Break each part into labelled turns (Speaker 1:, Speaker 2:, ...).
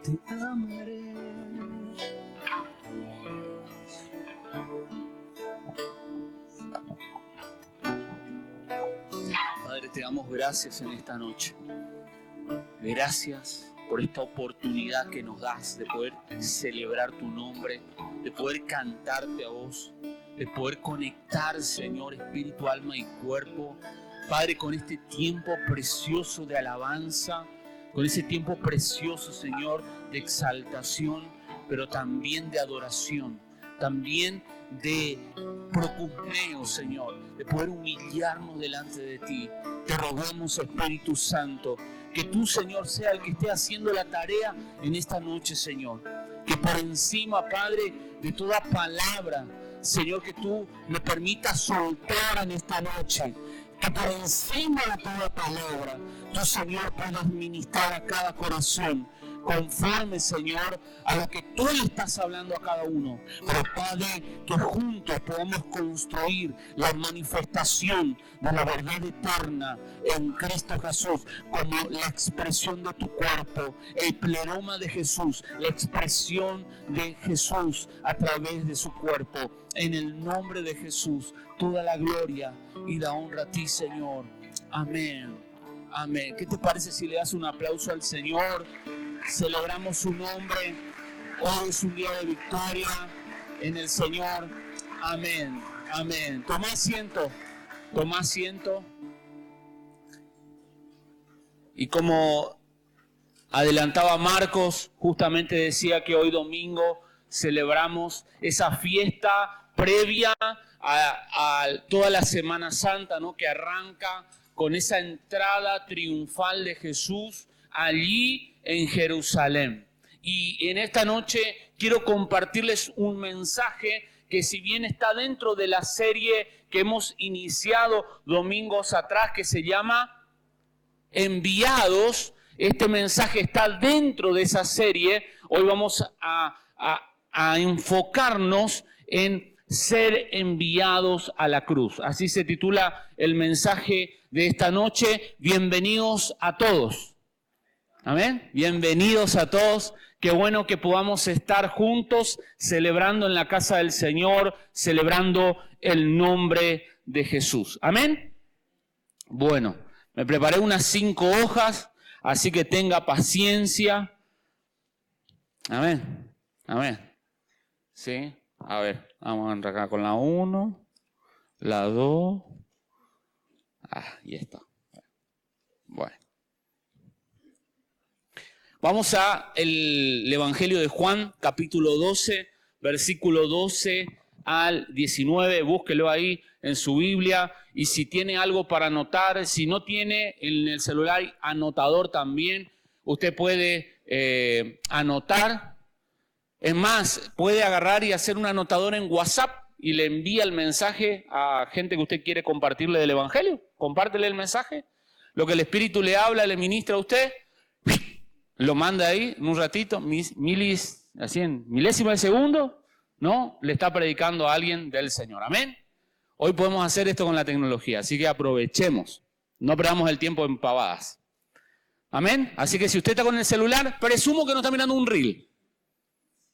Speaker 1: te amaré. Padre, te damos gracias en esta noche. Gracias por esta oportunidad que nos das de poder celebrar tu nombre, de poder cantarte a vos, de poder conectar, Señor, espíritu, alma y cuerpo. Padre, con este tiempo precioso de alabanza, con ese tiempo precioso, Señor, de exaltación, pero también de adoración, también de procumneo, Señor, de poder humillarnos delante de ti. Te rogamos, Espíritu Santo, que tú, Señor, sea el que esté haciendo la tarea en esta noche, Señor. Que por encima, Padre, de toda palabra, Señor, que tú me permitas soltar en esta noche. Que por encima de toda palabra, tú, Señor, puedas ministrar a cada corazón, conforme, Señor, a lo que tú le estás hablando a cada uno. Pero, Padre, que juntos podamos construir la manifestación de la verdad eterna en Cristo Jesús, como la expresión de tu cuerpo, el pleroma de Jesús, la expresión de Jesús a través de su cuerpo. En el nombre de Jesús, toda la gloria y la honra a ti, Señor. Amén. Amén. ¿Qué te parece si le das un aplauso al Señor? Celebramos su nombre. Hoy es un día de victoria en el Señor. Amén. Amén. Toma asiento. Toma asiento. Y como adelantaba Marcos, justamente decía que hoy domingo celebramos esa fiesta previa a toda la Semana Santa, ¿no? Que arranca con esa entrada triunfal de Jesús allí en Jerusalén. Y en esta noche quiero compartirles un mensaje que, si bien está dentro de la serie que hemos iniciado domingos atrás, que se llama Enviados, este mensaje está dentro de esa serie. Hoy vamos a enfocarnos en ser enviados a la cruz. Así se titula el mensaje de esta noche. Bienvenidos a todos. Amén. Bienvenidos a todos. Qué bueno que podamos estar juntos celebrando en la casa del Señor, celebrando el nombre de Jesús. Amén. Bueno, me preparé unas 5 hojas, así que tenga paciencia. Amén. Amén. Sí. A ver, vamos a entrar acá con la 1, la 2. Ya está. Bueno. Vamos a el Evangelio de Juan, capítulo 12, versículo 12 al 19. Búsquelo ahí en su Biblia. Y si tiene algo para anotar, si no tiene, en el celular hay anotador también. Usted puede anotar. Es más, puede agarrar y hacer un anotador en WhatsApp y le envía el mensaje a gente que usted quiere compartirle del Evangelio. Compártele el mensaje. Lo que el Espíritu le habla, le ministra a usted, lo manda ahí en un ratito, así en milésima de segundo, ¿no? Le está predicando a alguien del Señor. Amén. Hoy podemos hacer esto con la tecnología, así que aprovechemos. No perdamos el tiempo en pavadas. Amén. Así que si usted está con el celular, presumo que no está mirando un reel.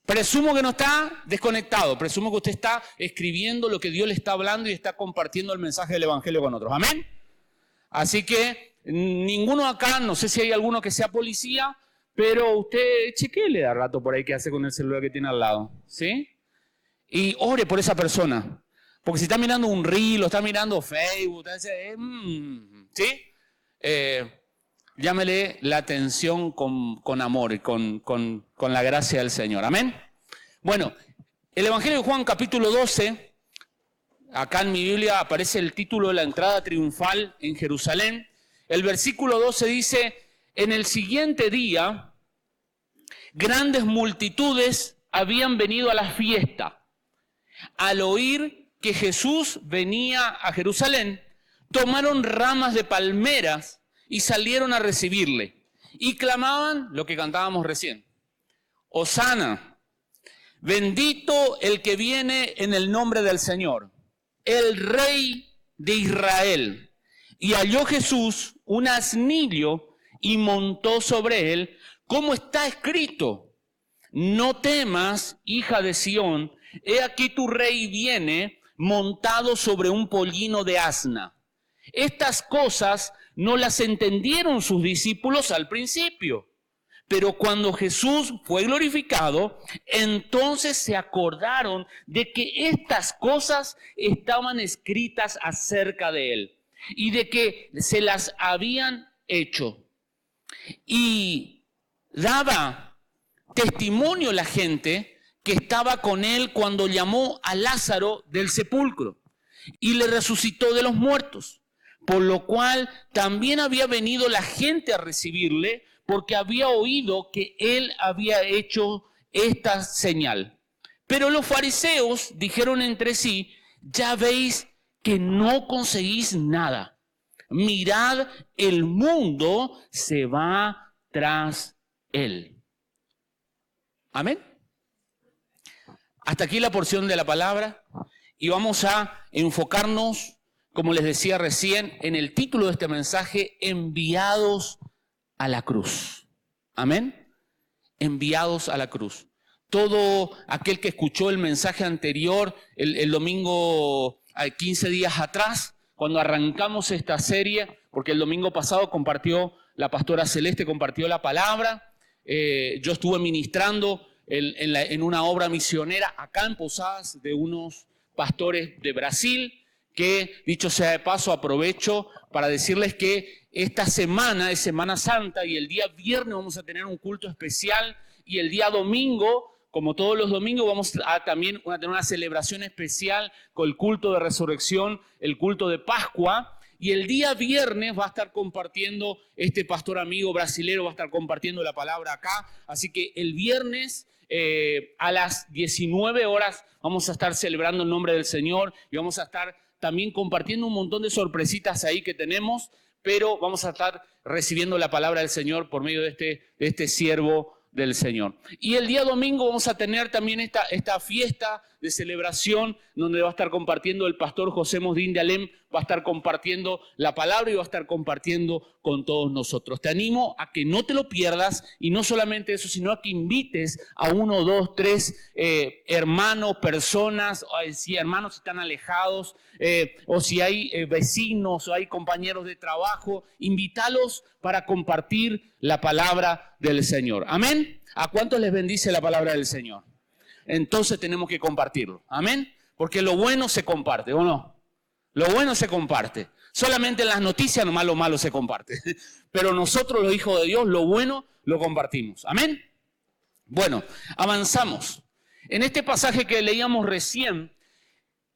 Speaker 1: Presumo que no está desconectado, presumo que usted está escribiendo lo que Dios le está hablando y está compartiendo el mensaje del Evangelio con otros. Amén. Así que ninguno acá, no sé si hay alguno que sea policía, pero usted chequele de rato por ahí qué hace con el celular que tiene al lado, ¿sí? Y ore por esa persona, porque si está mirando un reel o está mirando Facebook, ¿sí? Llámele la atención con amor y con la gracia del Señor. Amén. Bueno, el Evangelio de Juan, capítulo 12, acá en mi Biblia aparece el título de la entrada triunfal en Jerusalén. El versículo 12 dice: en el siguiente día, grandes multitudes habían venido a la fiesta. Al oír que Jesús venía a Jerusalén, tomaron ramas de palmeras y salieron a recibirle. Y clamaban lo que cantábamos recién: Hosana, bendito el que viene en el nombre del Señor, el Rey de Israel. Y halló Jesús un asnillo y montó sobre él, como está escrito: no temas, hija de Sión, he aquí tu rey viene montado sobre un pollino de asna. Estas cosas no las entendieron sus discípulos al principio, pero cuando Jesús fue glorificado, entonces se acordaron de que estas cosas estaban escritas acerca de él y de que se las habían hecho. Y daba testimonio la gente que estaba con él cuando llamó a Lázaro del sepulcro y le resucitó de los muertos, por lo cual también había venido la gente a recibirle, porque había oído que él había hecho esta señal. Pero los fariseos dijeron entre sí: ya veis que no conseguís nada. Mirad, el mundo se va tras él. Amén. Hasta aquí la porción de la palabra, y vamos a enfocarnos, como les decía recién, en el título de este mensaje: enviados a la cruz. Amén. Enviados a la cruz. Todo aquel que escuchó el mensaje anterior, el domingo, 15 días atrás, cuando arrancamos esta serie, porque el domingo pasado la pastora Celeste compartió la palabra, yo estuve ministrando en una obra misionera acá en Posadas de unos pastores de Brasil, que, dicho sea de paso, aprovecho para decirles que esta semana es Semana Santa y el día viernes vamos a tener un culto especial, y el día domingo, como todos los domingos, vamos a también tener una celebración especial con el culto de resurrección, el culto de Pascua. Y el día viernes va a estar compartiendo, este pastor amigo brasilero va a estar compartiendo la palabra acá. Así que el viernes a las 19 horas vamos a estar celebrando el nombre del Señor y vamos a estar también compartiendo un montón de sorpresitas ahí que tenemos, pero vamos a estar recibiendo la palabra del Señor por medio de este siervo del Señor. Y el día domingo vamos a tener también esta fiesta de celebración donde va a estar compartiendo el pastor José Mosdín de Alem, va a estar compartiendo la palabra y va a estar compartiendo con todos nosotros. Te animo a que no te lo pierdas, y no solamente eso, sino a que invites a 1, 2, 3 hermanos, personas, si hermanos están alejados, o si hay vecinos o hay compañeros de trabajo, invítalos para compartir la palabra del Señor. Amén. ¿A cuántos les bendice la palabra del Señor? Entonces tenemos que compartirlo. Amén. Porque lo bueno se comparte, ¿o no? Lo bueno se comparte. Solamente en las noticias nomás lo malo se comparte. Pero nosotros, los hijos de Dios, lo bueno lo compartimos. Amén. Bueno, avanzamos. En este pasaje que leíamos recién,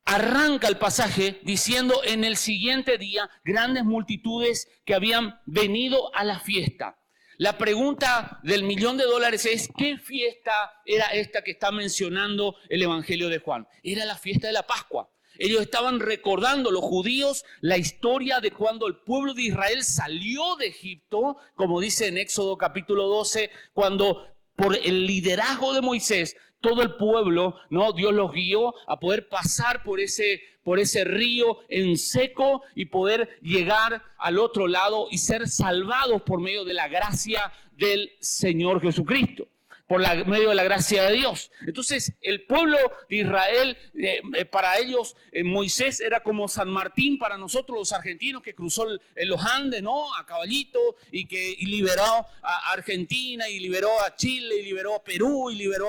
Speaker 1: arranca el pasaje diciendo: en el siguiente día, grandes multitudes que habían venido a la fiesta. La pregunta del $1.000.000 es: ¿qué fiesta era esta que está mencionando el Evangelio de Juan? Era la fiesta de la Pascua. Ellos estaban recordando, los judíos, la historia de cuando el pueblo de Israel salió de Egipto, como dice en Éxodo capítulo 12, cuando por el liderazgo de Moisés, todo el pueblo, ¿no? Dios los guió a poder pasar por ese río en seco y poder llegar al otro lado y ser salvados por medio de la gracia del Señor Jesucristo, medio de la gracia de Dios. Entonces, el pueblo de Israel, para ellos, Moisés era como San Martín para nosotros los argentinos, que cruzó los Andes, ¿no? A caballito, y liberó a Argentina, y liberó a Chile, y liberó a Perú, y liberó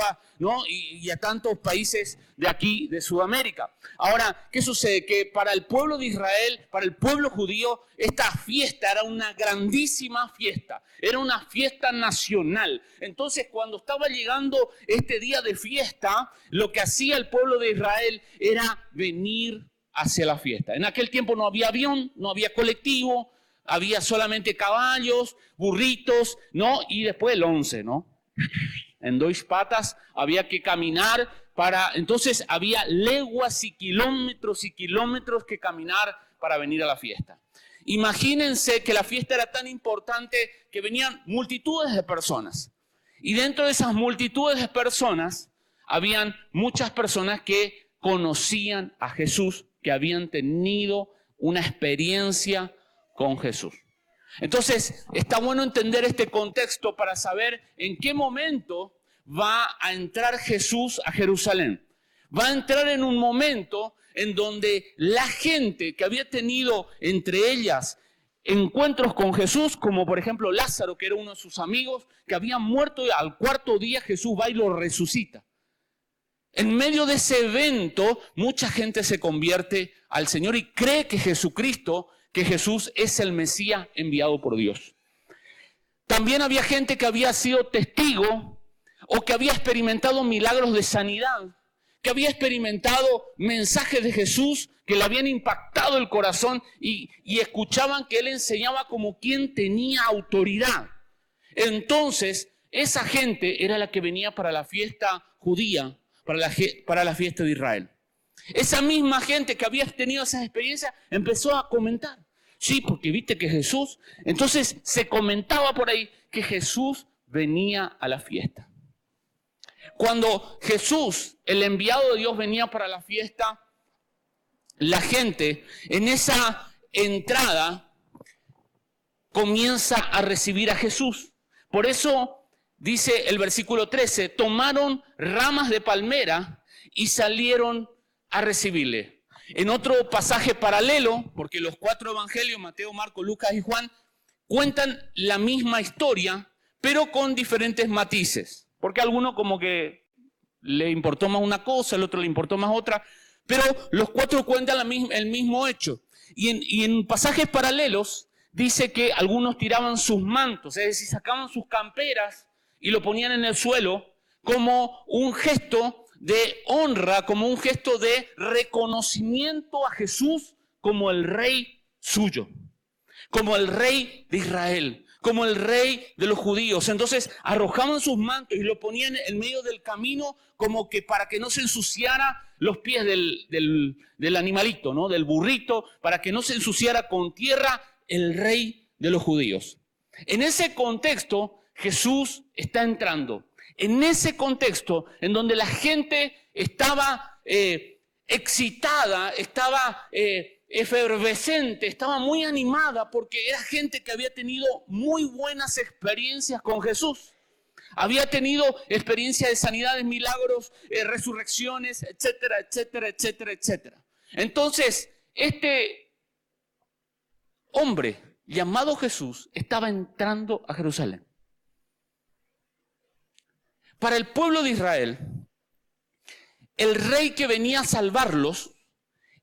Speaker 1: y a tantos países de aquí, de Sudamérica. Ahora, ¿qué sucede? Que para el pueblo de Israel, para el pueblo judío, esta fiesta era una grandísima fiesta. Era una fiesta nacional. Entonces, cuando estaba llegando este día de fiesta, lo que hacía el pueblo de Israel era venir hacia la fiesta. En aquel tiempo no había avión, no había colectivo, había solamente caballos, burritos, ¿no? Y después el 11, ¿no? En 2 patas había que caminar entonces había leguas y kilómetros que caminar para venir a la fiesta. Imagínense que la fiesta era tan importante que venían multitudes de personas. Y dentro de esas multitudes de personas, habían muchas personas que conocían a Jesús, que habían tenido una experiencia con Jesús. Entonces, está bueno entender este contexto para saber en qué momento va a entrar Jesús a Jerusalén. Va a entrar en un momento en donde la gente que había tenido entre ellas encuentros con Jesús, como por ejemplo Lázaro, que era uno de sus amigos, que había muerto, al cuarto día Jesús va y lo resucita. En medio de ese evento, mucha gente se convierte al Señor y cree que Jesucristo, que Jesús es el Mesías enviado por Dios. También había gente que había sido testigo o que había experimentado milagros de sanidad, que había experimentado mensajes de Jesús que le habían impactado el corazón y escuchaban que Él enseñaba como quien tenía autoridad. Entonces, esa gente era la que venía para la fiesta judía, para la fiesta de Israel. Esa misma gente que había tenido esas experiencias empezó a comentar. Sí, porque viste que Jesús... Entonces se comentaba por ahí que Jesús venía a la fiesta. Cuando Jesús, el enviado de Dios, venía para la fiesta, la gente en esa entrada comienza a recibir a Jesús. Por eso dice el versículo 13, tomaron ramas de palmera y salieron a recibirle. En otro pasaje paralelo, porque los 4 evangelios, Mateo, Marcos, Lucas y Juan, cuentan la misma historia, pero con diferentes matices. Porque a alguno como que le importó más una cosa, al otro le importó más otra, pero los 4 cuentan el mismo hecho. Y en pasajes paralelos dice que algunos tiraban sus mantos, es decir, sacaban sus camperas y lo ponían en el suelo como un gesto de honra, como un gesto de reconocimiento a Jesús como el rey suyo, como el rey de Israel, como el rey de los judíos. Entonces arrojaban sus mantos y lo ponían en medio del camino como que para que no se ensuciara los pies del animalito, ¿no? Del burrito, para que no se ensuciara con tierra el rey de los judíos. En ese contexto Jesús está entrando. En ese contexto en donde la gente estaba excitada, estaba efervescente, estaba muy animada porque era gente que había tenido muy buenas experiencias con Jesús. Había tenido experiencias de sanidades, milagros, resurrecciones, etcétera, etcétera, etcétera, etcétera. Entonces, este hombre llamado Jesús estaba entrando a Jerusalén. Para el pueblo de Israel, el rey que venía a salvarlos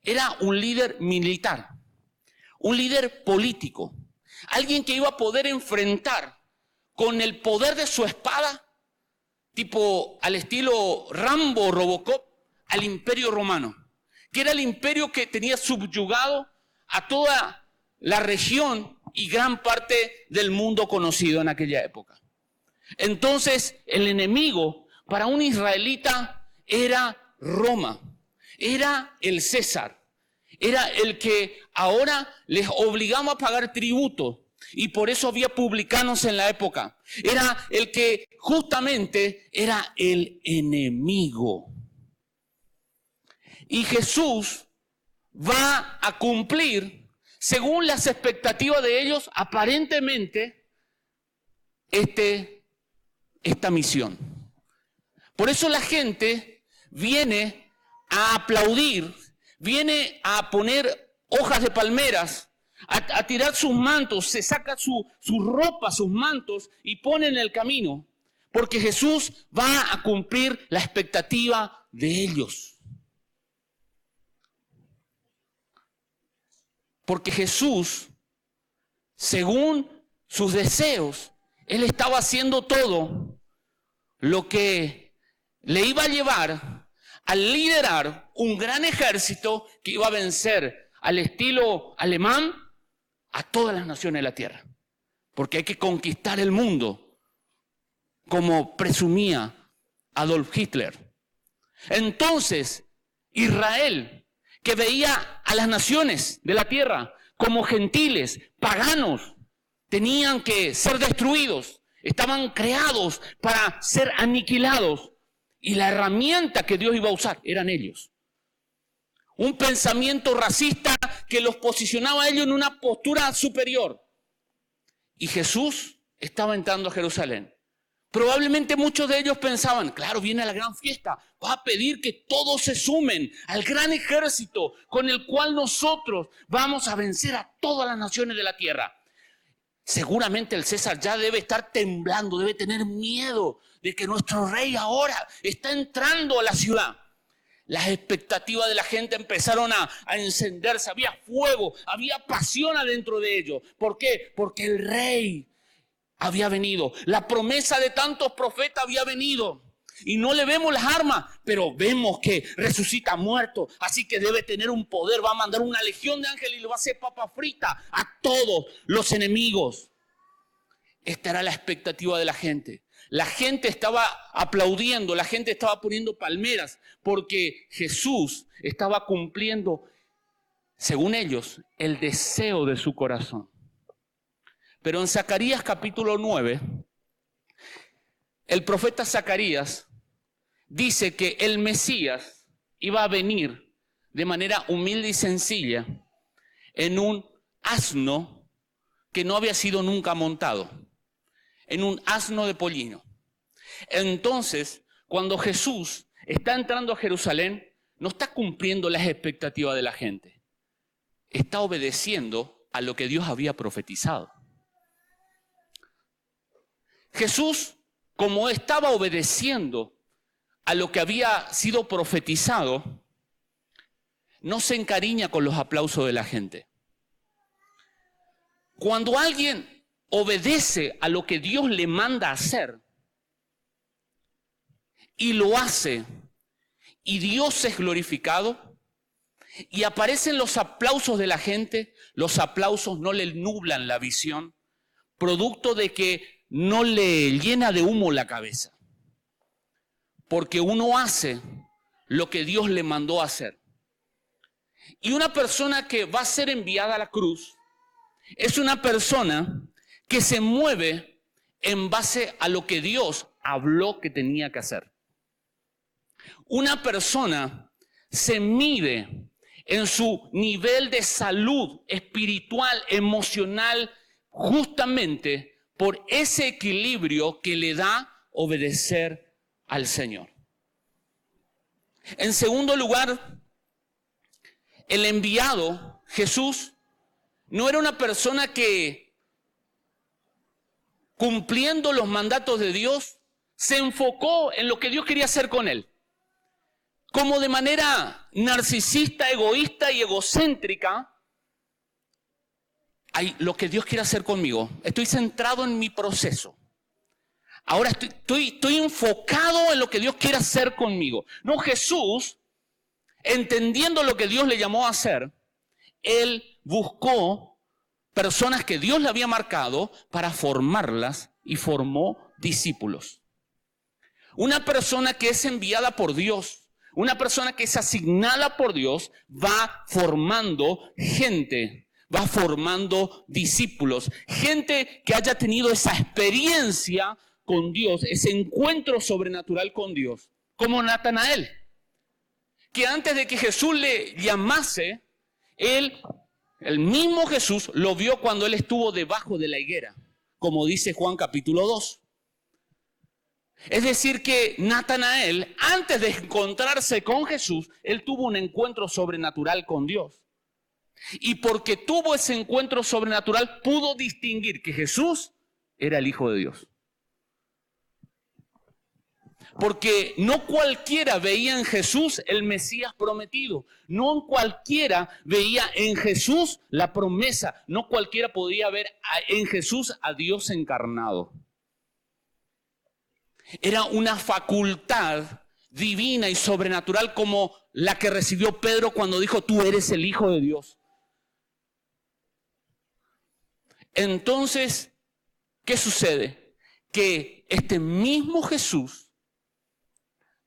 Speaker 1: era un líder militar, un líder político, alguien que iba a poder enfrentar con el poder de su espada, tipo al estilo Rambo o Robocop, al imperio romano, que era el imperio que tenía subyugado a toda la región y gran parte del mundo conocido en aquella época. Entonces, el enemigo para un israelita era Roma, era el César, era el que ahora les obligaba a pagar tributo. Y por eso había publicanos en la época. Era el que justamente era el enemigo. Y Jesús va a cumplir, según las expectativas de ellos, aparentemente, esta misión. Por eso la gente viene a aplaudir, viene a poner hojas de palmeras, a tirar sus mantos, se saca su ropa, sus mantos y pone en el camino, porque Jesús va a cumplir la expectativa de ellos. Porque Jesús, según sus deseos, Él estaba haciendo todo lo que le iba a llevar a liderar un gran ejército que iba a vencer al estilo alemán a todas las naciones de la tierra. Porque hay que conquistar el mundo, como presumía Adolf Hitler. Entonces, Israel, que veía a las naciones de la tierra como gentiles, paganos, tenían que ser destruidos, estaban creados para ser aniquilados. Y la herramienta que Dios iba a usar eran ellos. Un pensamiento racista que los posicionaba a ellos en una postura superior. y Jesús estaba entrando a Jerusalén. Probablemente muchos de ellos pensaban, claro, viene la gran fiesta, va a pedir que todos se sumen al gran ejército con el cual nosotros vamos a vencer a todas las naciones de la tierra. Seguramente el César ya debe estar temblando, debe tener miedo de que nuestro rey ahora está entrando a la ciudad. Las expectativas de la gente empezaron a encenderse, había fuego, había pasión adentro de ellos. ¿Por qué? Porque el rey había venido. La promesa de tantos profetas había venido. Y no le vemos las armas, pero vemos que resucita muerto. Así que debe tener un poder. Va a mandar una legión de ángeles y le va a hacer papa frita a todos los enemigos. Esta era la expectativa de la gente. La gente estaba aplaudiendo, la gente estaba poniendo palmeras, porque Jesús estaba cumpliendo, según ellos, el deseo de su corazón. Pero en Zacarías capítulo 9, el profeta Zacarías dice que el Mesías iba a venir de manera humilde y sencilla en un asno que no había sido nunca montado, en un asno de pollino. Entonces, cuando Jesús está entrando a Jerusalén, no está cumpliendo las expectativas de la gente. Está obedeciendo a lo que Dios había profetizado. Jesús, como estaba obedeciendo a lo que había sido profetizado, no se encariña con los aplausos de la gente. Cuando alguien obedece a lo que Dios le manda hacer y lo hace, y Dios es glorificado, y aparecen los aplausos de la gente, los aplausos no le nublan la visión, producto de que no le llena de humo la cabeza, porque uno hace lo que Dios le mandó a hacer. Y una persona que va a ser enviada a la cruz es una persona que se mueve en base a lo que Dios habló que tenía que hacer. Una persona se mide en su nivel de salud espiritual, emocional, justamente por ese equilibrio que le da obedecer al Señor. En segundo lugar, el enviado, Jesús, no era una persona que, cumpliendo los mandatos de Dios, se enfocó en lo que Dios quería hacer con él. Como de manera narcisista, egoísta y egocéntrica, lo que Dios quiere hacer conmigo. Estoy centrado en mi proceso. Ahora estoy enfocado en lo que Dios quiere hacer conmigo. No, Jesús, entendiendo lo que Dios le llamó a hacer, Él buscó personas que Dios le había marcado para formarlas y formó discípulos. Una persona que es enviada por Dios, una persona que es asignada por Dios, va formando gente, va formando discípulos, gente que haya tenido esa experiencia con Dios, ese encuentro sobrenatural con Dios, como Natanael, que antes de que Jesús le llamase, el mismo Jesús lo vio cuando él estuvo debajo de la higuera, como dice Juan capítulo 2. Es decir que Natanael, antes de encontrarse con Jesús, él tuvo un encuentro sobrenatural con Dios. Y porque tuvo ese encuentro sobrenatural, pudo distinguir que Jesús era el Hijo de Dios. Porque no cualquiera veía en Jesús el Mesías prometido. No cualquiera veía en Jesús la promesa. No cualquiera podía ver en Jesús a Dios encarnado. Era una facultad divina y sobrenatural como la que recibió Pedro cuando dijo: tú eres el Hijo de Dios. Entonces, ¿qué sucede? Que este mismo Jesús,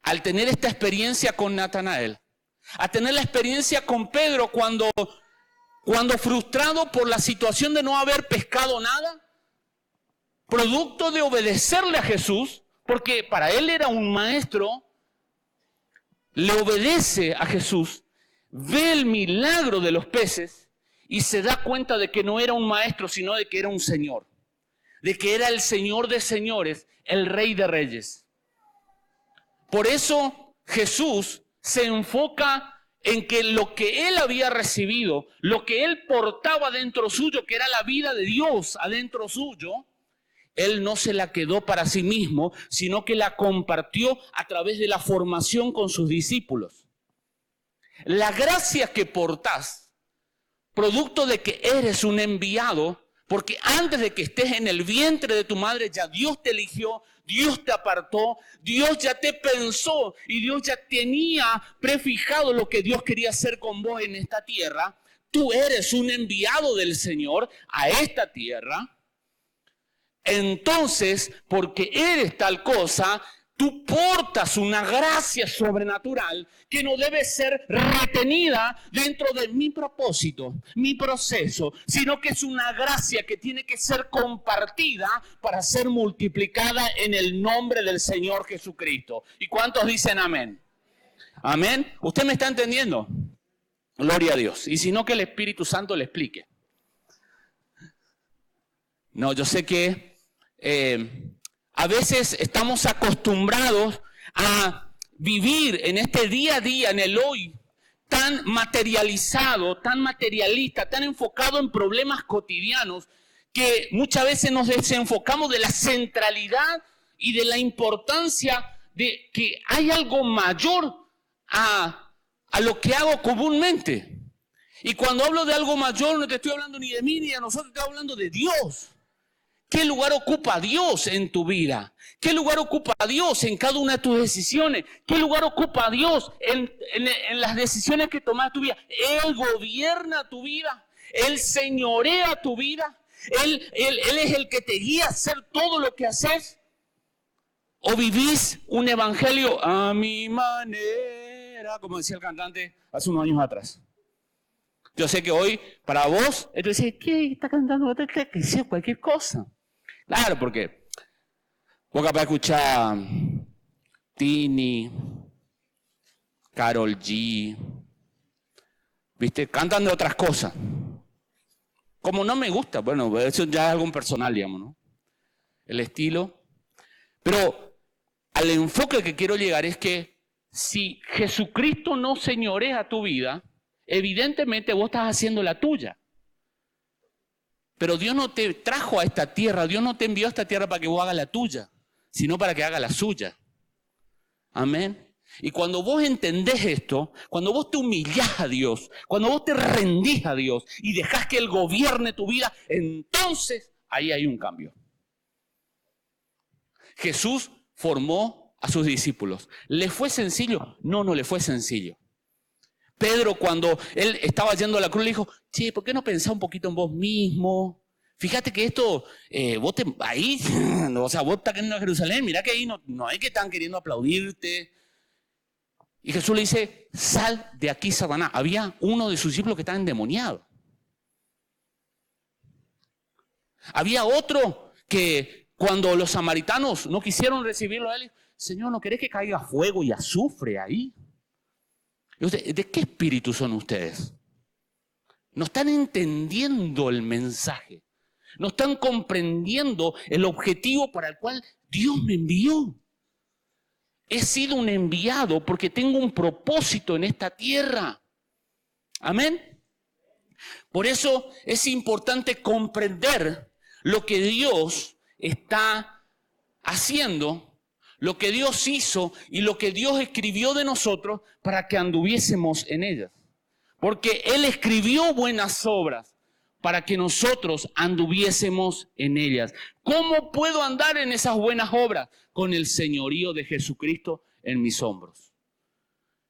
Speaker 1: al tener esta experiencia con Natanael, a tener la experiencia con Pedro cuando frustrado por la situación de no haber pescado nada, producto de obedecerle a Jesús, porque para él era un maestro, le obedece a Jesús, ve el milagro de los peces y se da cuenta de que no era un maestro, sino de que era un Señor. de que era el Señor de señores, el Rey de reyes. Por eso Jesús se enfoca en que lo que Él había recibido, lo que Él portaba dentro suyo, que era la vida de Dios adentro suyo, Él no se la quedó para sí mismo, sino que la compartió a través de la formación con sus discípulos. La gracia que portás, producto de que eres un enviado, porque antes de que estés en el vientre de tu madre ya Dios te eligió, Dios te apartó, Dios ya te pensó y Dios ya tenía prefijado lo que Dios quería hacer con vos en esta tierra. Tú eres un enviado del Señor a esta tierra. Entonces, porque eres tal cosa, tú portas una gracia sobrenatural que no debe ser retenida dentro de mi propósito, mi proceso, sino que es una gracia que tiene que ser compartida para ser multiplicada en el nombre del Señor Jesucristo. ¿Y cuántos dicen amén? ¿Amén? ¿Usted me está entendiendo? Gloria a Dios. Y si no, que el Espíritu Santo le explique. No, yo sé que a veces estamos acostumbrados a vivir en este día a día, en el hoy, tan materializado, tan materialista, tan enfocado en problemas cotidianos, que muchas veces nos desenfocamos de la centralidad y de la importancia de que hay algo mayor a lo que hago comúnmente. Y cuando hablo de algo mayor, no te estoy hablando ni de mí ni de nosotros, te estoy hablando de Dios. ¿Qué lugar ocupa Dios en tu vida? ¿Qué lugar ocupa Dios en cada una de tus decisiones? ¿Qué lugar ocupa Dios en las decisiones que tomas en tu vida? Él gobierna tu vida. Él señorea tu vida. Él es el que te guía a hacer todo lo que haces. ¿O vivís un evangelio a mi manera? Como decía el cantante hace unos años atrás. Yo sé que hoy, para vos, entonces, ¿qué está cantando? Que sea cualquier cosa. Claro, porque vos capaz de escuchar Tini, Karol G, ¿viste? Cantan de otras cosas. Como no me gusta, bueno, eso ya es algo personal, digamos, ¿no? El estilo. Pero al enfoque que quiero llegar es que si Jesucristo no señorea tu vida, evidentemente vos estás haciendo la tuya. Pero Dios no te trajo a esta tierra, Dios no te envió a esta tierra para que vos hagas la tuya, sino para que hagas la suya. Amén. Y cuando vos entendés esto, cuando vos te humillás a Dios, cuando vos te rendís a Dios y dejás que Él gobierne tu vida, entonces ahí hay un cambio. Jesús formó a sus discípulos. ¿Le fue sencillo? No, no le fue sencillo. Pedro, cuando él estaba yendo a la cruz, le dijo, che, ¿por qué no pensás un poquito en vos mismo? Fíjate que esto, ahí, o sea, vos estás queriendo a Jerusalén, mirá que ahí no hay que están queriendo aplaudirte. Y Jesús le dice, sal de aquí, Satanás. Había uno de sus discípulos que estaba endemoniado. Había otro que cuando los samaritanos no quisieron recibirlo a él, Señor, ¿no querés que caiga fuego y azufre ahí? ¿De qué espíritu son ustedes? No están entendiendo el mensaje. No están comprendiendo el objetivo para el cual Dios me envió. He sido un enviado porque tengo un propósito en esta tierra. Amén. Por eso es importante comprender lo que Dios está haciendo, lo que Dios hizo y lo que Dios escribió de nosotros para que anduviésemos en ellas. Porque Él escribió buenas obras para que nosotros anduviésemos en ellas. ¿Cómo puedo andar en esas buenas obras? Con el señorío de Jesucristo en mis hombros.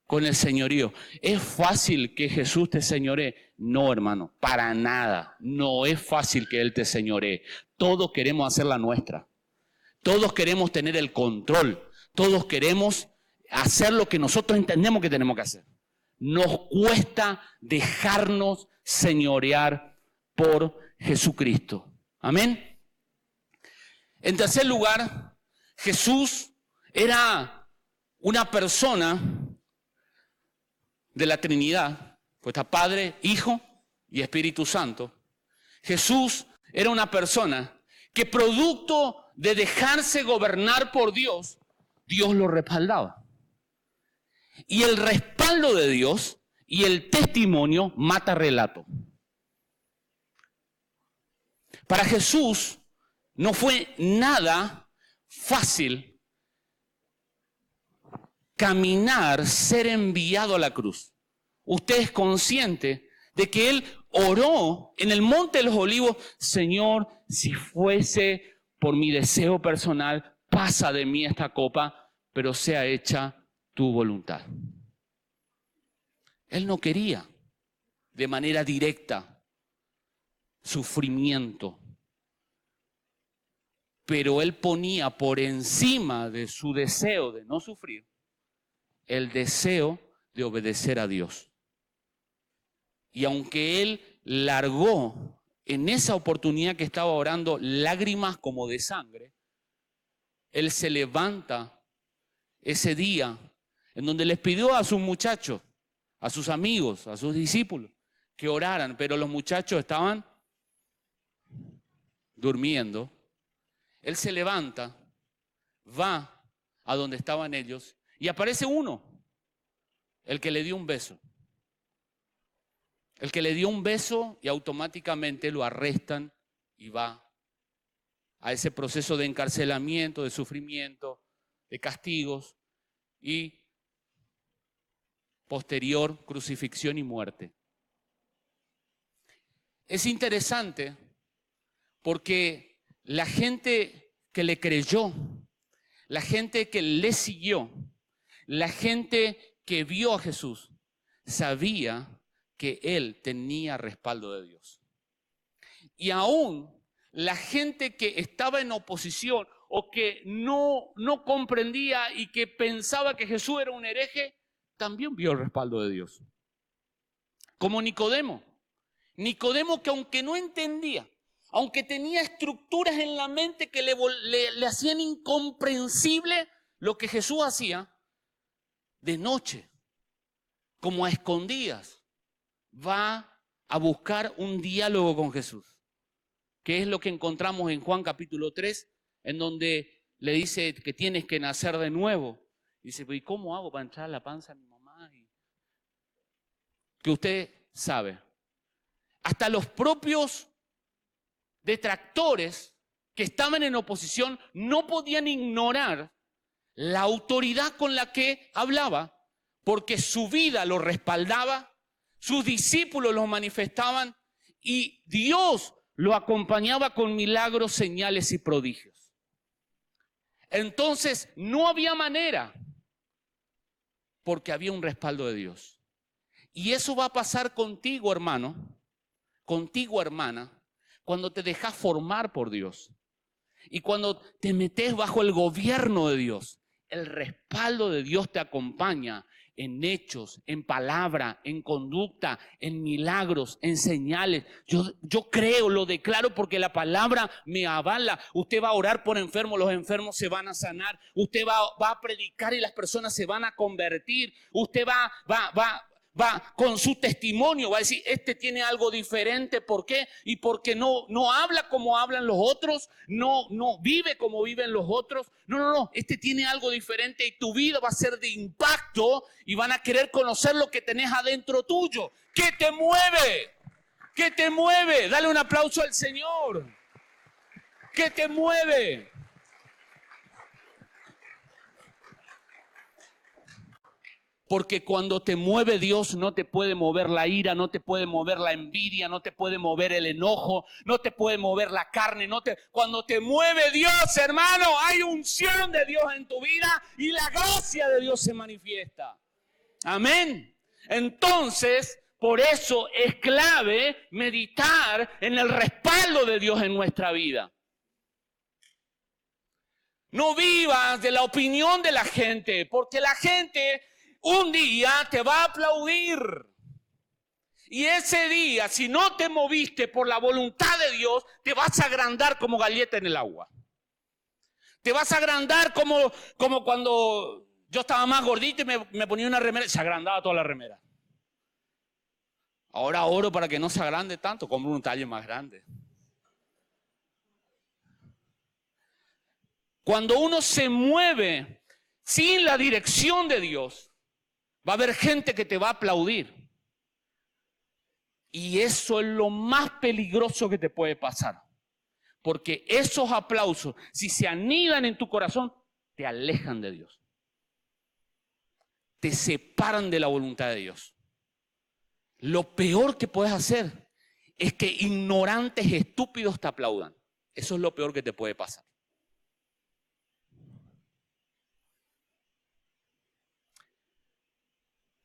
Speaker 1: Con el señorío. ¿Es fácil que Jesús te señoree? No, hermano, para nada. No es fácil que Él te señoree. Todos queremos hacer la nuestra. Todos queremos tener el control. Todos queremos hacer lo que nosotros entendemos que tenemos que hacer. Nos cuesta dejarnos señorear por Jesucristo. Amén. En tercer lugar, Jesús era una persona de la Trinidad, pues está Padre, Hijo y Espíritu Santo. Jesús era una persona que producto de dejarse gobernar por Dios, Dios lo respaldaba. Y el respaldo de Dios y el testimonio mata relato. Para Jesús no fue nada fácil caminar, ser enviado a la cruz. Usted es consciente de que Él oró en el Monte de los Olivos: Señor, si fuese por mi deseo personal, pasa de mí esta copa, pero sea hecha tu voluntad. Él no quería de manera directa sufrimiento, pero Él ponía por encima de su deseo de no sufrir el deseo de obedecer a Dios. Y aunque Él largó en esa oportunidad que estaba orando lágrimas como de sangre, Él se levanta ese día en donde les pidió a sus muchachos, a sus amigos, a sus discípulos, que oraran, pero los muchachos estaban durmiendo. Él se levanta, va a donde estaban ellos y aparece uno, el que le dio un beso. El que le dio un beso y automáticamente lo arrestan y va a ese proceso de encarcelamiento, de sufrimiento, de castigos y posterior crucifixión y muerte. Es interesante porque la gente que le creyó, la gente que le siguió, la gente que vio a Jesús, sabía que Él tenía respaldo de Dios. Y aún la gente que estaba en oposición o que no comprendía y que pensaba que Jesús era un hereje, también vio el respaldo de Dios. Como Nicodemo. Nicodemo, que aunque no entendía, aunque tenía estructuras en la mente que le hacían incomprensible lo que Jesús hacía, de noche, como a escondidas, va a buscar un diálogo con Jesús, que es lo que encontramos en Juan capítulo 3, en donde le dice que tienes que nacer de nuevo. Y dice, ¿y cómo hago para entrar a la panza de mi mamá? Que usted sabe, hasta los propios detractores que estaban en oposición no podían ignorar la autoridad con la que hablaba, porque su vida lo respaldaba, sus discípulos lo manifestaban y Dios lo acompañaba con milagros, señales y prodigios. Entonces no había manera, porque había un respaldo de Dios. Y eso va a pasar contigo, hermano, contigo, hermana, cuando te dejas formar por Dios y cuando te metes bajo el gobierno de Dios. El respaldo de Dios te acompaña en hechos, en palabra, en conducta, en milagros, en señales. Yo creo, lo declaro porque la palabra me avala. Usted va a orar por enfermos, los enfermos se van a sanar. Usted va a predicar y las personas se van a convertir. Usted va con su testimonio, va a decir, este tiene algo diferente. ¿Por qué? Y porque no habla como hablan los otros, no vive como viven los otros. No, este tiene algo diferente y tu vida va a ser de impacto y van a querer conocer lo que tenés adentro tuyo. ¿Qué te mueve? ¿Qué te mueve? Dale un aplauso al Señor. ¿Qué te mueve? Porque cuando te mueve Dios no te puede mover la ira, no te puede mover la envidia, no te puede mover el enojo, no te puede mover la carne. Cuando te mueve Dios, hermano, hay unción de Dios en tu vida y la gracia de Dios se manifiesta. Amén. Entonces, por eso es clave meditar en el respaldo de Dios en nuestra vida. No vivas de la opinión de la gente, porque la gente un día te va a aplaudir. Y ese día, si no te moviste por la voluntad de Dios, te vas a agrandar como galleta en el agua. Te vas a agrandar como cuando yo estaba más gordito y me ponía una remera, se agrandaba toda la remera. Ahora oro para que no se agrande tanto, compro un talle más grande. Cuando uno se mueve sin la dirección de Dios, va a haber gente que te va a aplaudir. Y eso es lo más peligroso que te puede pasar. Porque esos aplausos, si se anidan en tu corazón, te alejan de Dios. Te separan de la voluntad de Dios. Lo peor que puedes hacer es que ignorantes, estúpidos te aplaudan. Eso es lo peor que te puede pasar.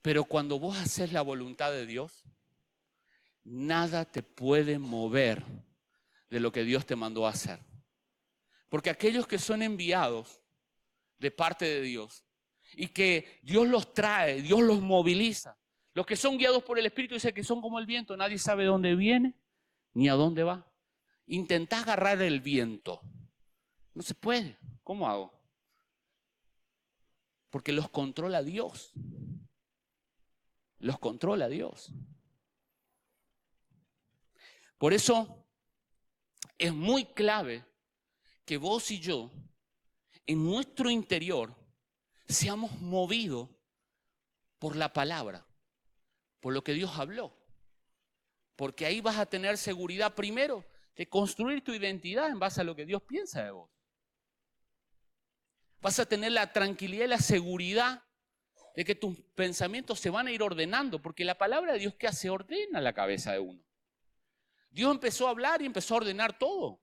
Speaker 1: Pero cuando vos haces la voluntad de Dios, nada te puede mover de lo que Dios te mandó a hacer. Porque aquellos que son enviados de parte de Dios y que Dios los trae, Dios los moviliza, los que son guiados por el Espíritu dice que son como el viento, nadie sabe dónde viene ni a dónde va. Intentás agarrar el viento, no se puede. ¿Cómo hago? Porque los controla Dios. Los controla Dios. Por eso es muy clave que vos y yo, en nuestro interior, seamos movidos por la palabra, por lo que Dios habló. Porque ahí vas a tener seguridad primero de construir tu identidad en base a lo que Dios piensa de vos. Vas a tener la tranquilidad y la seguridad de que tus pensamientos se van a ir ordenando, porque la palabra de Dios, ¿qué hace? Ordena la cabeza de uno. Dios empezó a hablar y empezó a ordenar todo.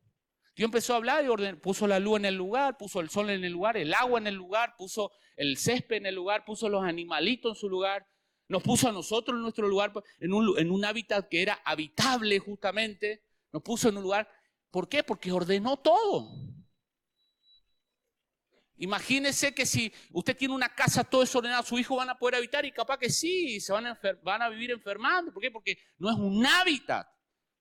Speaker 1: Dios empezó a hablar y puso la luz en el lugar, puso el sol en el lugar, el agua en el lugar, puso el césped en el lugar, puso los animalitos en su lugar, nos puso a nosotros en nuestro lugar, en un hábitat que era habitable justamente, nos puso en un lugar. ¿Por qué? Porque ordenó todo. Imagínese que si usted tiene una casa todo desordenada, sus hijos van a poder habitar y capaz que sí, se van a vivir enfermando. ¿Por qué? Porque no es un hábitat,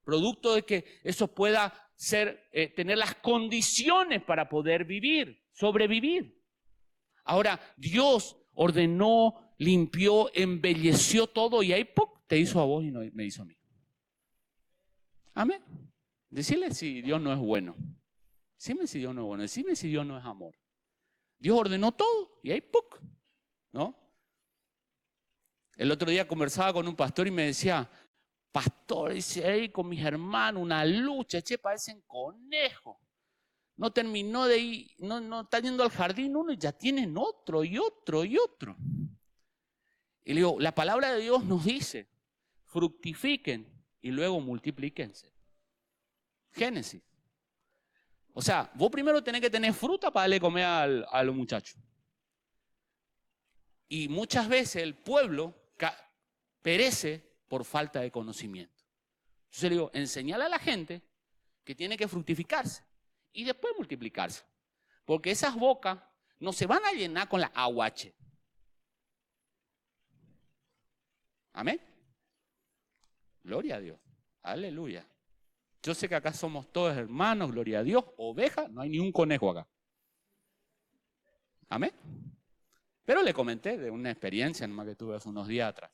Speaker 1: producto de que eso pueda ser, tener las condiciones para poder vivir, sobrevivir. Ahora, Dios ordenó, limpió, embelleció todo y ahí ¡pum!, te hizo a vos y no me hizo a mí. Amén. Decirle si Dios no es bueno. Decime si Dios no es bueno. Decime si Dios no es amor. Dios ordenó todo y ahí ¡puc! ¿No? El otro día conversaba con un pastor y me decía, pastor, dice ahí con mis hermanos, una lucha, parecen conejos. No terminó de ir, no está yendo al jardín uno y ya tienen otro y otro y otro. Y le digo, la palabra de Dios nos dice, fructifiquen y luego multiplíquense. Génesis. O sea, vos primero tenés que tener fruta para darle comer a los muchachos. Y muchas veces el pueblo perece por falta de conocimiento. Entonces le digo, enseñale a la gente que tiene que fructificarse y después multiplicarse. Porque esas bocas no se van a llenar con la aguache. Amén. Gloria a Dios. Aleluya. Yo sé que acá somos todos hermanos, gloria a Dios, ovejas, no hay ni un conejo acá. Amén. Pero le comenté de una experiencia nomás que tuve hace unos días atrás.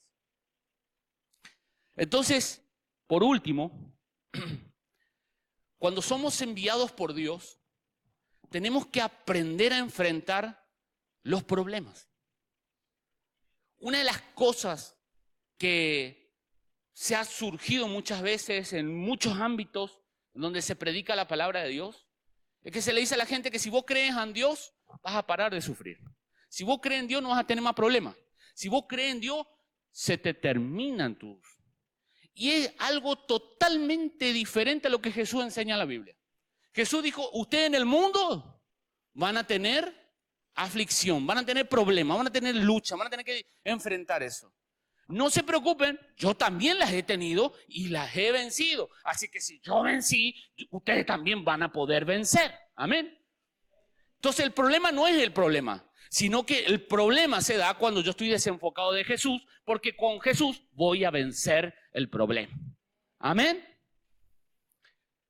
Speaker 1: Entonces, por último, cuando somos enviados por Dios, tenemos que aprender a enfrentar los problemas. Una de las cosas que se ha surgido muchas veces en muchos ámbitos donde se predica la palabra de Dios, es que se le dice a la gente que si vos crees en Dios, vas a parar de sufrir. Si vos crees en Dios, no vas a tener más problemas. Si vos crees en Dios, se te terminan tus... Y es algo totalmente diferente a lo que Jesús enseña en la Biblia. Jesús dijo, ustedes en el mundo van a tener aflicción, van a tener problemas, van a tener lucha, van a tener que enfrentar eso. No se preocupen, yo también las he tenido y las he vencido. Así que si yo vencí, ustedes también van a poder vencer. Amén. Entonces el problema no es el problema, sino que el problema se da cuando yo estoy desenfocado de Jesús, porque con Jesús voy a vencer el problema. Amén.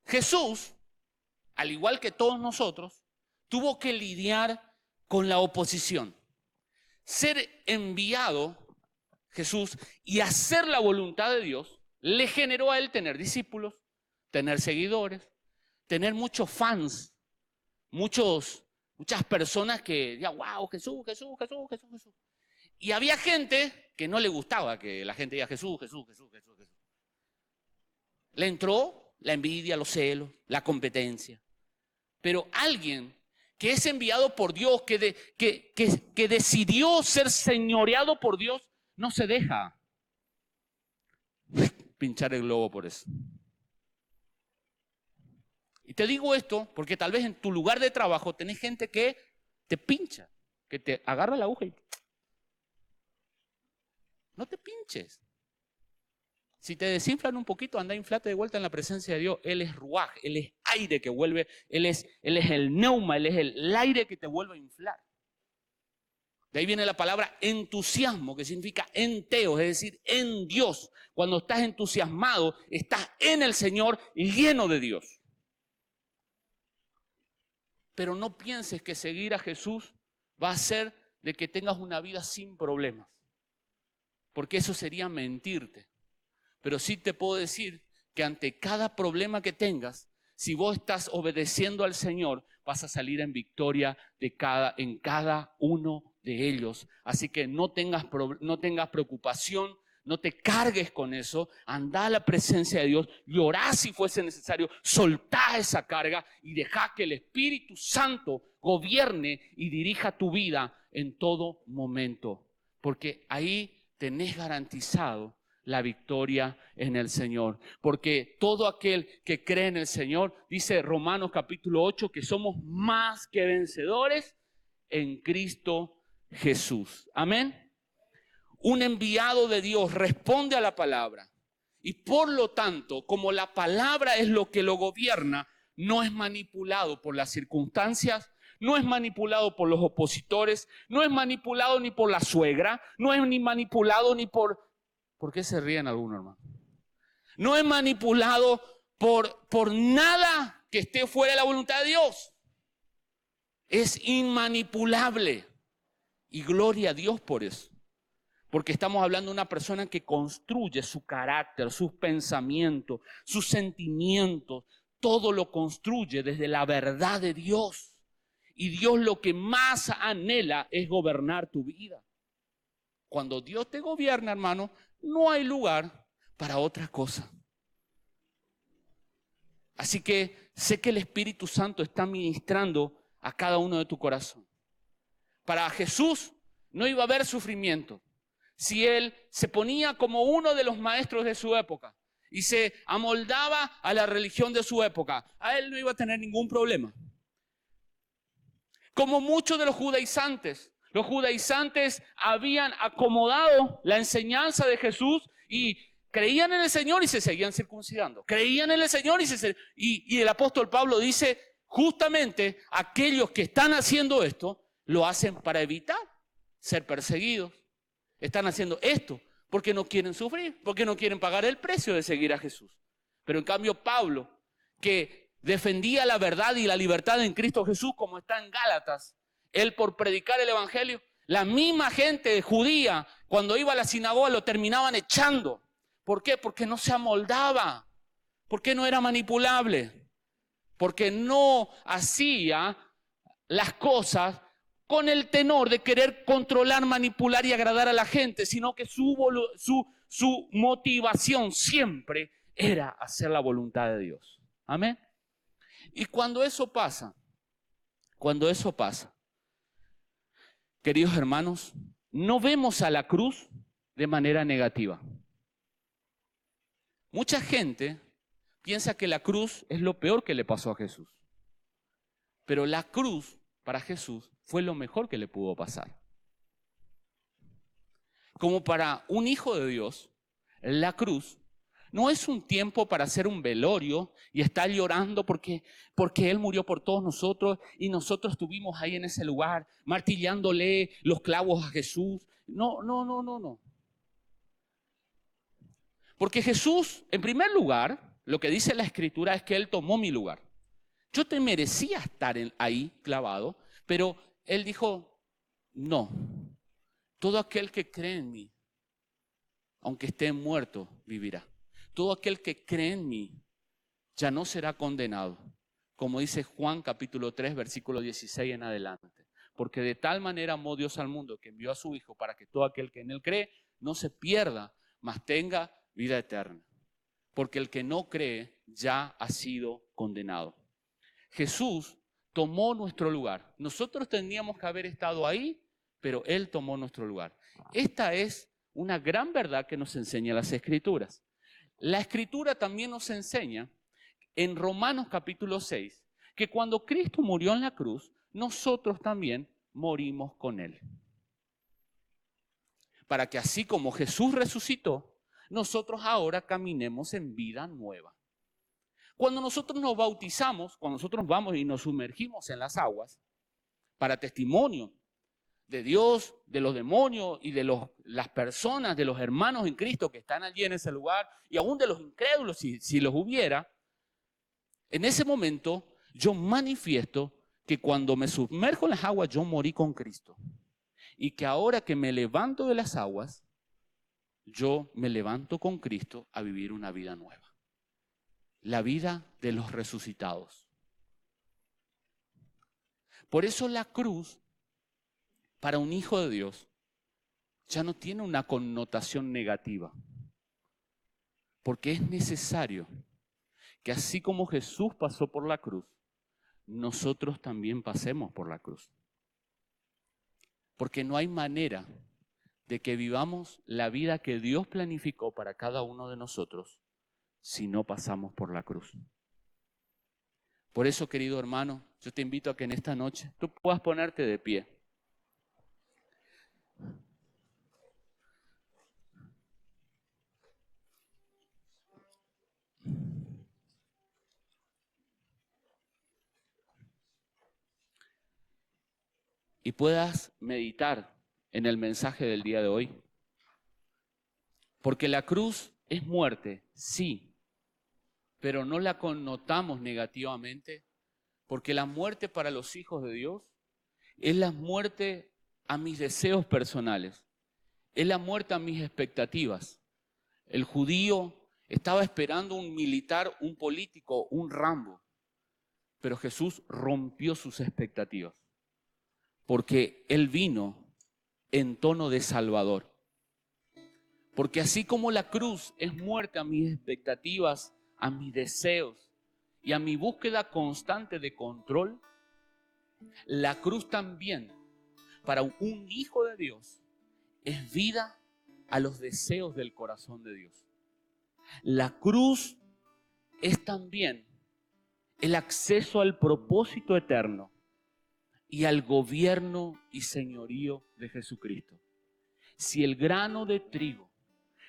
Speaker 1: Jesús, al igual que todos nosotros, tuvo que lidiar con la oposición. Ser enviado Jesús y hacer la voluntad de Dios le generó a él tener discípulos, tener seguidores, tener muchos fans, muchos Muchas personas que decían, wow, Jesús, Jesús, Jesús, Jesús, Jesús. Y había gente que no le gustaba que la gente diga Jesús, Jesús, Jesús, Jesús, Jesús. Le entró la envidia, los celos, la competencia. Pero alguien que es enviado por Dios, que decidió ser señoreado por Dios, no se deja pinchar el globo por eso. Y te digo esto porque tal vez en tu lugar de trabajo tenés gente que te pincha, que te agarra la aguja y no te pinches. Si te desinflan un poquito, anda, inflate de vuelta en la presencia de Dios. Él es ruaj, Él es aire que vuelve, Él es el neuma, Él es el aire que te vuelve a inflar. De ahí viene la palabra entusiasmo, que significa enteos, es decir, en Dios. Cuando estás entusiasmado, estás en el Señor y lleno de Dios. Pero no pienses que seguir a Jesús va a hacer de que tengas una vida sin problemas, porque eso sería mentirte. Pero sí te puedo decir que ante cada problema que tengas, si vos estás obedeciendo al Señor, vas a salir en victoria en cada uno de ellos. Así que no tengas preocupación, no te cargues con eso, anda a la presencia de Dios, llorá si fuese necesario, soltá esa carga y deja que el Espíritu Santo gobierne y dirija tu vida en todo momento. Porque ahí tenés garantizado la victoria en el Señor. Porque todo aquel que cree en el Señor, dice Romanos capítulo 8, que somos más que vencedores en Cristo Jesús. Amén. Un enviado de Dios responde a la palabra. Y por lo tanto, como la palabra es lo que lo gobierna, no es manipulado por las circunstancias, no es manipulado por los opositores, no es manipulado ni por la suegra, no es ni manipulado ni por... ¿Por qué se ríen algunos, hermano? No es manipulado por nada que esté fuera de la voluntad de Dios. Es inmanipulable. Y gloria a Dios por eso. Porque estamos hablando de una persona que construye su carácter, sus pensamientos, sus sentimientos. Todo lo construye desde la verdad de Dios. Y Dios lo que más anhela es gobernar tu vida. Cuando Dios te gobierna, hermano, no hay lugar para otra cosa. Así que sé que el Espíritu Santo está ministrando a cada uno de tu corazón. Para Jesús no iba a haber sufrimiento. Si Él se ponía como uno de los maestros de su época y se amoldaba a la religión de su época, a Él no iba a tener ningún problema. Como muchos de los judaizantes habían acomodado la enseñanza de Jesús y creían en el Señor y se seguían circuncidando. Creían en el Señor y el apóstol Pablo dice, justamente aquellos que están haciendo esto, lo hacen para evitar ser perseguidos. Están haciendo esto porque no quieren sufrir, porque no quieren pagar el precio de seguir a Jesús. Pero en cambio Pablo, que defendía la verdad y la libertad en Cristo Jesús, como está en Gálatas, él por predicar el evangelio, la misma gente judía, cuando iba a la sinagoga, lo terminaban echando. ¿Por qué? Porque no se amoldaba, porque no era manipulable, porque no hacía las cosas con el tenor de querer controlar, manipular y agradar a la gente, sino que su motivación siempre era hacer la voluntad de Dios. Amén. Y cuando eso pasa, queridos hermanos, no vemos a la cruz de manera negativa. Mucha gente piensa que la cruz es lo peor que le pasó a Jesús. Pero la cruz para Jesús fue lo mejor que le pudo pasar. Como para un hijo de Dios, la cruz no es un tiempo para hacer un velorio y estar llorando porque Él murió por todos nosotros y nosotros estuvimos ahí en ese lugar martillándole los clavos a Jesús. No. Porque Jesús, en primer lugar, lo que dice la Escritura es que Él tomó mi lugar. Yo te merecía estar ahí clavado, pero Él dijo, no, todo aquel que cree en mí, aunque esté muerto, vivirá. Todo aquel que cree en mí ya no será condenado, como dice Juan capítulo 3, versículo 16 en adelante. Porque de tal manera amó Dios al mundo que envió a su Hijo para que todo aquel que en él cree no se pierda, mas tenga vida eterna. Porque el que no cree ya ha sido condenado. Jesús tomó nuestro lugar. Nosotros tendríamos que haber estado ahí, pero Él tomó nuestro lugar. Esta es una gran verdad que nos enseña las Escrituras. La Escritura también nos enseña en Romanos capítulo 6 que cuando Cristo murió en la cruz, nosotros también morimos con Él. Para que así como Jesús resucitó, nosotros ahora caminemos en vida nueva. Cuando nosotros nos bautizamos, cuando nosotros vamos y nos sumergimos en las aguas, para testimonio de Dios, de los demonios y de las personas, de los hermanos en Cristo que están allí en ese lugar, y aún de los incrédulos, si los hubiera, en ese momento yo manifiesto que cuando me sumerjo en las aguas yo morí con Cristo. Y que ahora que me levanto de las aguas, yo me levanto con Cristo a vivir una vida nueva. La vida de los resucitados. Por eso la cruz, para un hijo de Dios, ya no tiene una connotación negativa. Porque es necesario que así como Jesús pasó por la cruz, nosotros también pasemos por la cruz. Porque no hay manera de que vivamos la vida que Dios planificó para cada uno de nosotros si no pasamos por la cruz. Por eso, querido hermano, yo te invito a que en esta noche tú puedas ponerte de pie. Y puedas meditar en el mensaje del día de hoy. Porque la cruz es muerte, sí, pero no la connotamos negativamente, porque la muerte para los hijos de Dios es la muerte a mis deseos personales, es la muerte a mis expectativas. El judío estaba esperando un militar, un político, un Rambo, pero Jesús rompió sus expectativas, porque Él vino en tono de Salvador. Porque así como la cruz es muerte a mis expectativas, a mis deseos y a mi búsqueda constante de control, la cruz también, para un hijo de Dios, es vida a los deseos del corazón de Dios. La cruz es también el acceso al propósito eterno y al gobierno y señorío de Jesucristo. Si el grano de trigo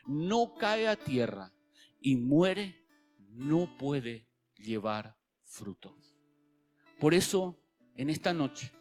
Speaker 1: no cae a tierra y muere, no puede llevar frutos. Por eso, en esta noche,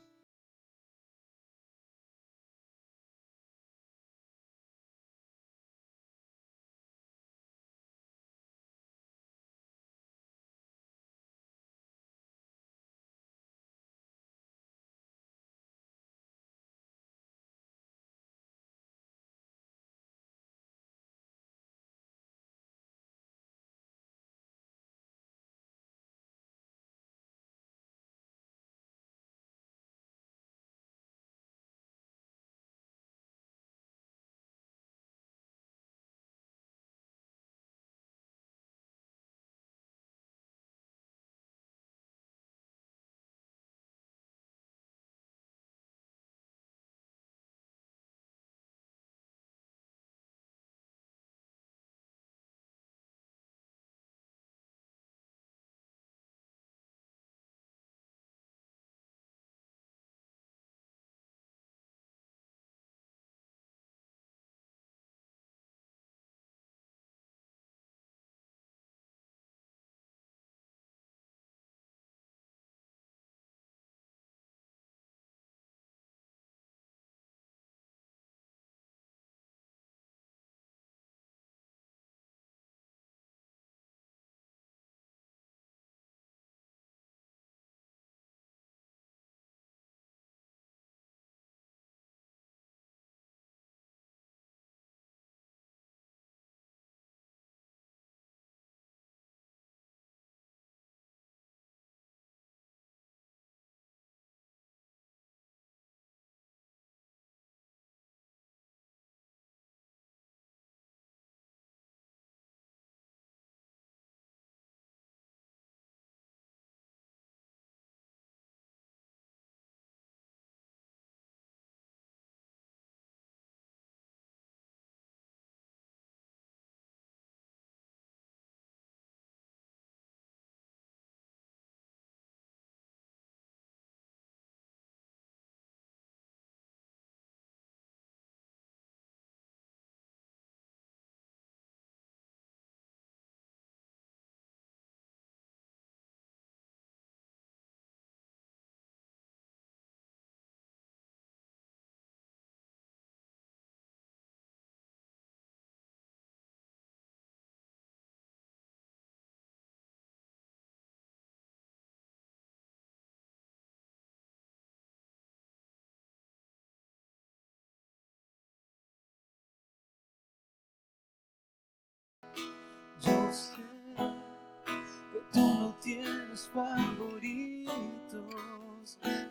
Speaker 2: mis favoritos.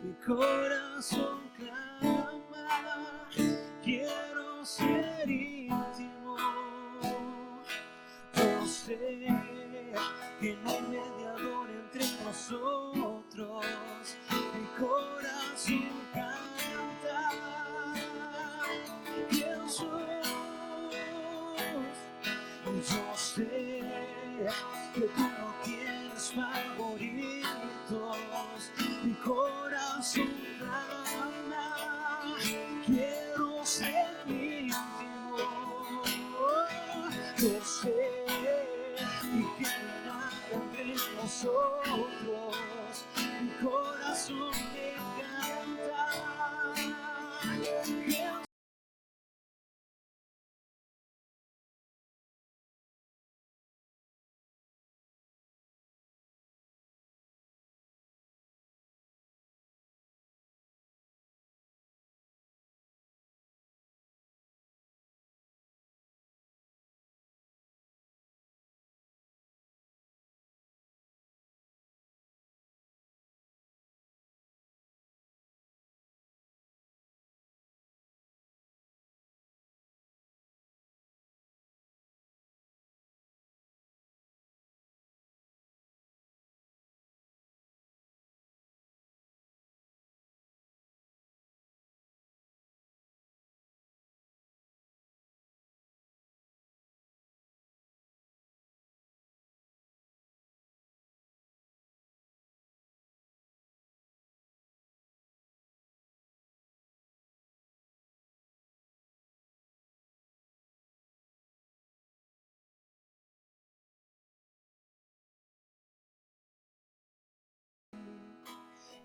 Speaker 2: Mi corazón clama, quiero ser íntimo. Yo sé que no hay mediador entre nosotros. Mi corazón canta, Jesús. Yo sé que tú no tienes favoritos. Mi corazón clama, quiero ser íntimo. Yo sé y que nada entre nosotros. Mi corazón me canta.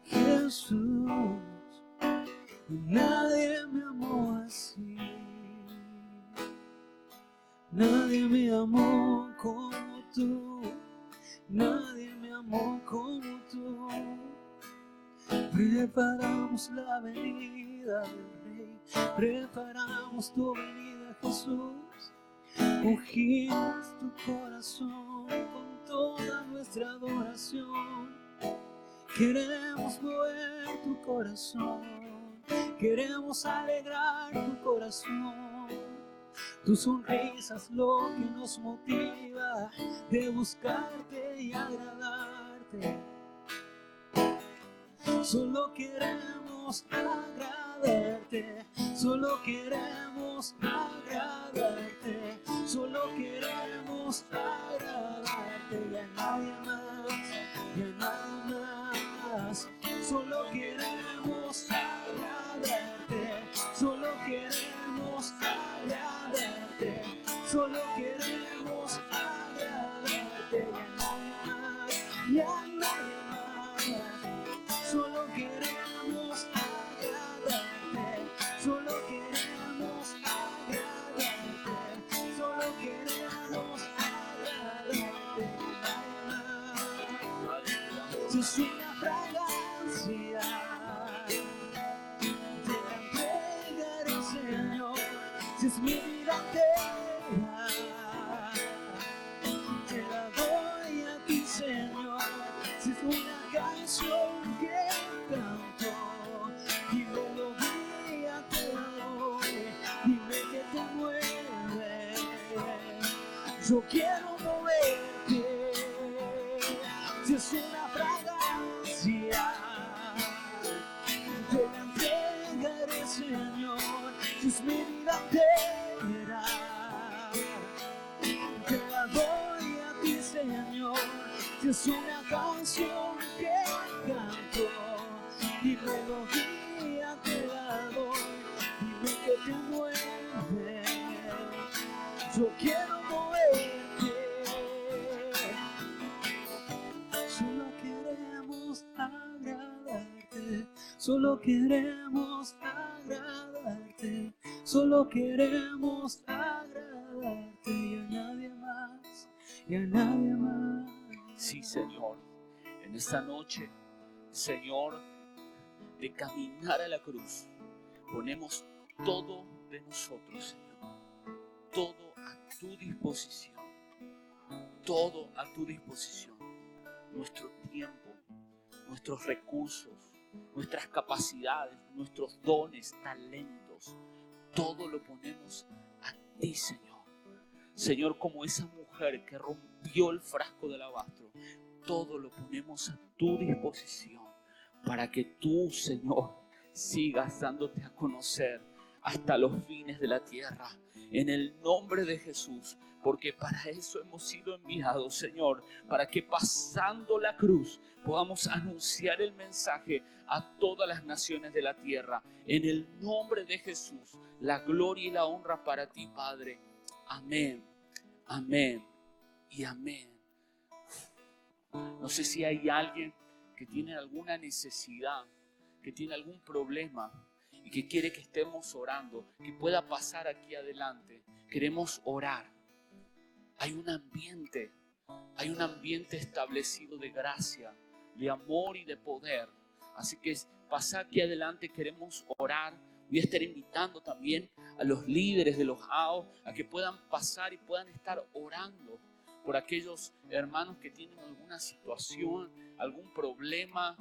Speaker 2: Jesús, nadie me amó así. Nadie me amó como tú. Nadie me amó como tú. Preparamos la venida del Rey. Preparamos tu venida, Jesús. Ungimos tu corazón con toda nuestra adoración. Queremos mover tu corazón, queremos alegrar tu corazón. Tu sonrisa es lo que nos motiva de buscarte y agradarte. Solo queremos agradarte, solo queremos agradarte, solo queremos agradarte y a nadie más, y a nadie más. Solo queremos agradarte, solo queremos agradarte, solo queremos agradarte y a nadie más, y a nadie más. Solo queremos agradarte, solo queremos agradarte, solo queremos agradarte. Si es una fragancia, te la entregaré, Señor. Si es mi vida entera, te la doy a ti, Señor. Si es una canción que canto y melodía te doy, dime que te mueve. Yo quiero moverte. Si es una fragancia, te la entregaré, Señor. Si es mi vida entera, te la doy a ti, Señor. Si es una canción que canto y melodía te la doy, dime que te mueve. Yo quiero moverte. Solo queremos agradarte, solo queremos agradarte, solo queremos agradarte y a nadie más, y a nadie más.
Speaker 1: Sí, Señor, en esta noche, Señor, de caminar a la cruz, ponemos todo de nosotros, Señor, todo a tu disposición, todo a tu disposición. nuestro tiempo, nuestros recursos, nuestras capacidades, nuestros dones, talentos, todo lo ponemos a ti, Señor. Señor, como esa mujer que rompió el frasco del alabastro, todo lo ponemos a tu disposición para que tú, Señor, sigas dándote a conocer hasta los fines de la tierra. En el nombre de Jesús, porque para eso hemos sido enviados, Señor, para que pasando la cruz podamos anunciar el mensaje a todas las naciones de la tierra. En el nombre de Jesús, la gloria y la honra para ti, Padre. Amén, amén y amén. No sé si hay alguien que tiene alguna necesidad, que tiene algún problema y que quiere que estemos orando, que pueda pasar aquí adelante. Queremos orar. Hay un ambiente establecido de gracia, de amor y de poder. Así que pasa aquí adelante, queremos orar. Voy a estar invitando también a los líderes de los AO a que puedan pasar y puedan estar orando por aquellos hermanos que tienen alguna situación, algún problema.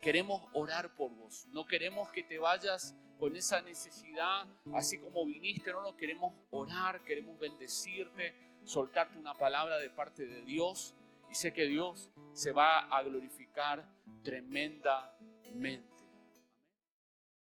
Speaker 1: Queremos orar por vos. No queremos que te vayas con esa necesidad así como viniste. No, queremos orar, queremos bendecirte, soltarte una palabra de parte de Dios. Y sé que Dios se va a glorificar tremendamente.